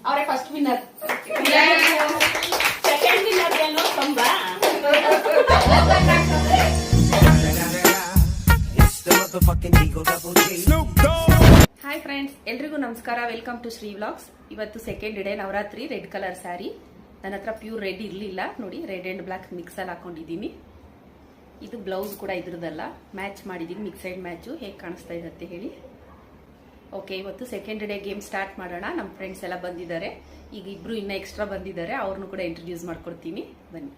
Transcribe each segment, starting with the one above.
ಅವರೇ first winner. Second winner ಏನೋ ಕಂಬ. ಹಾಯ್ ಫ್ರೆಂಡ್ಸ್, ಎಲ್ರಿಗೂ ನಮಸ್ಕಾರ. Welcome to Shri vlogs. ಇವತ್ತು second day, Navratri. Red colour saree. ನನ್ನ ಹತ್ರ ಪ್ಯೂರ್ ರೆಡ್ ಇರಲಿಲ್ಲ, ನೋಡಿ ರೆಡ್ ಅಂಡ್ ಬ್ಲಾಕ್ ಮಿಕ್ಸ್ ಅಲ್ಲಿ ಹಾಕೊಂಡಿದ್ದೀನಿ. ಇದು ಬ್ಲೌಸ್ ಕೂಡ ಇದ್ರದಲ್ಲ, ಮ್ಯಾಚ್ ಮಾಡಿದ್ದೀನಿ, ಮಿಕ್ಸೆಡ್ ಮ್ಯಾಚು. ಹೇಗೆ ಕಾಣಿಸ್ತಾ ಇರುತ್ತೆ ಹೇಳಿ. ಓಕೆ, ಇವತ್ತು ಸೆಕೆಂಡ್ ಡೇ ಗೇಮ್ ಸ್ಟಾರ್ಟ್ ಮಾಡೋಣ. ನಮ್ಮ ಫ್ರೆಂಡ್ಸ್ ಎಲ್ಲ ಬಂದಿದ್ದಾರೆ. ಈಗ ಇಬ್ರು ಇನ್ನ ಎಕ್ಸ್ಟ್ರಾ ಬಂದಿದ್ದಾರೆ, ಅವ್ರನ್ನು ಕೂಡ ಇಂಟ್ರೊಡ್ಯೂಸ್ ಮಾಡ್ಕೊಡ್ತೀನಿ, ಬನ್ನಿ.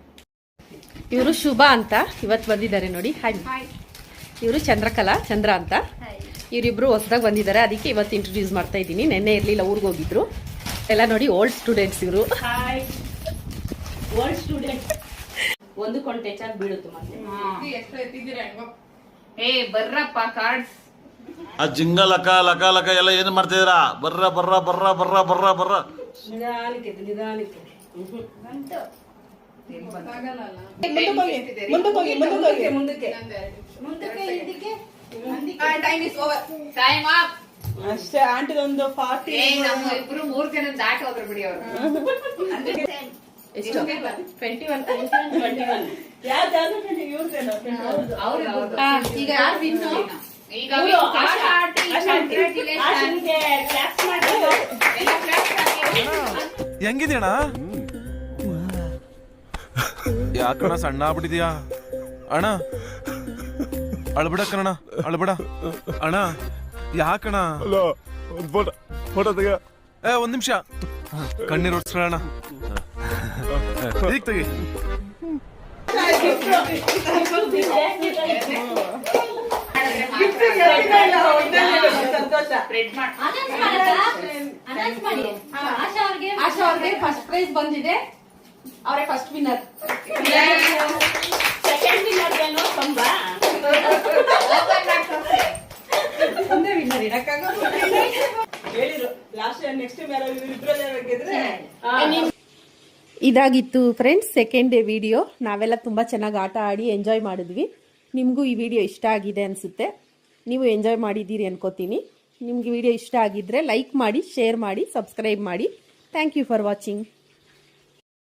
ಇವರು ಶುಭ ಅಂತ ಇವತ್ತು ಬಂದಿದ್ದಾರೆ ನೋಡಿ. ಹಾಯ್. ಇವರು ಚಂದ್ರ ಅಂತ. ಇವರಿಬ್ರು ಹೊಸದಾಗಿ ಬಂದಿದ್ದಾರೆ, ಅದಕ್ಕೆ ಇವತ್ತು ಇಂಟ್ರೊಡ್ಯೂಸ್ ಮಾಡ್ತಾ ಇದ್ದೀನಿ. ನೆನ್ನೆ ಇರ್ಲಿಲ್ಲ, ಊರಿಗೆ ಹೋಗಿದ್ರು ಎಲ್ಲ. ನೋಡಿ ಓಲ್ಡ್ ಸ್ಟೂಡೆಂಟ್ಸ್ ಇವರು. ಓಲ್ಡ್ ಸ್ಟೂಡೆಂಟ್ ಒಂದು ಕೊಂಟೆಚಾಗಿ ಬೀಳುತ್ತೆ ಮತ್ತೆ. ಏ ಬರ್ರಪ್ಪ ಕಾರ್ಡ್ಸ್. ಆ ಜಿಂಗ ಲಕ ಲಕ ಲಕ ಎಲ್ಲ ಏನ್ ಮಾಡ್ತಿದ್ದೀರಾ? ಬರ್ರ ಬರ್ರ ಬರ್ರ ಬರ್ರ ಬರ್ರ ಬರ್ರ. ನಿಧಾನಕ್ಕೆ ಅಷ್ಟೇ. ಆಂಟಿ ಒಂದು 40 ಇಬ್ರು 3 ಜನ ದಾಟ ಹೋದ್ರು ಬಿಡಿ ಅವರು. ಎಷ್ಟು? 21. ಈಗ ಯಾರು ವಿನ್ನು? ಈಗ ಹೆಂಗಿದ್ಯಣ್ಣ? ಯಾಕಣ್ಣ ಸಣ್ಣ ಆಗ್ಬಿಟ್ಟಿದ್ಯಾ ಅಣ್ಣ? ಅಳ್ಬಿಡ ಕಣ, ಅಳ್ಬಿಡ ಅಣ್ಣ. ಯಾಕಣ್ಣ? ಒಂದ್ ನಿಮಿಷ ಕಣ್ಣೀರ್ ಒಡ್ಸ್ಕೊಳ್ಳೋಣ. ಈಗ ತೆಗಿ. ಆಶಾ ಅವ್ರಿಗೆ ಫಸ್ಟ್ ಪ್ರೈಸ್ ಬಂದಿದೆ, ಅವರೇ ಫಸ್ಟ್ ವಿನ್ನರ್. ಸೆಕೆಂಡ್ ವಿನ್ನರ್ ಏನೋ ಕಂಬ. ಒಂದೇ ವಿನ್ನರ್ ಇದಾಗಿತ್ತು ಫ್ರೆಂಡ್ಸ್ ಸೆಕೆಂಡ್ ಡೇ ವಿಡಿಯೋ. ನಾವೆಲ್ಲ ತುಂಬಾ ಚೆನ್ನಾಗಿ ಆಟ ಆಡಿ ಎಂಜಾಯ್ ಮಾಡಿದ್ವಿ. ನಿಮಗೂ ಈ ವಿಡಿಯೋ ಇಷ್ಟ ಆಗಿದೆ ಅನಿಸುತ್ತೆ. ನೀವು ಎಂಜಾಯ್ ಮಾಡಿದ್ದೀರಿ ಅನ್ಕೋತೀನಿ. ನಿಮ್ಗೆ ವಿಡಿಯೋ ಇಷ್ಟ ಆಗಿದ್ರೆ ಲೈಕ್ ಮಾಡಿ, ಶೇರ್ ಮಾಡಿ, ಸಬ್ಸ್ಕ್ರೈಬ್ ಮಾಡಿ. Thank you for watching.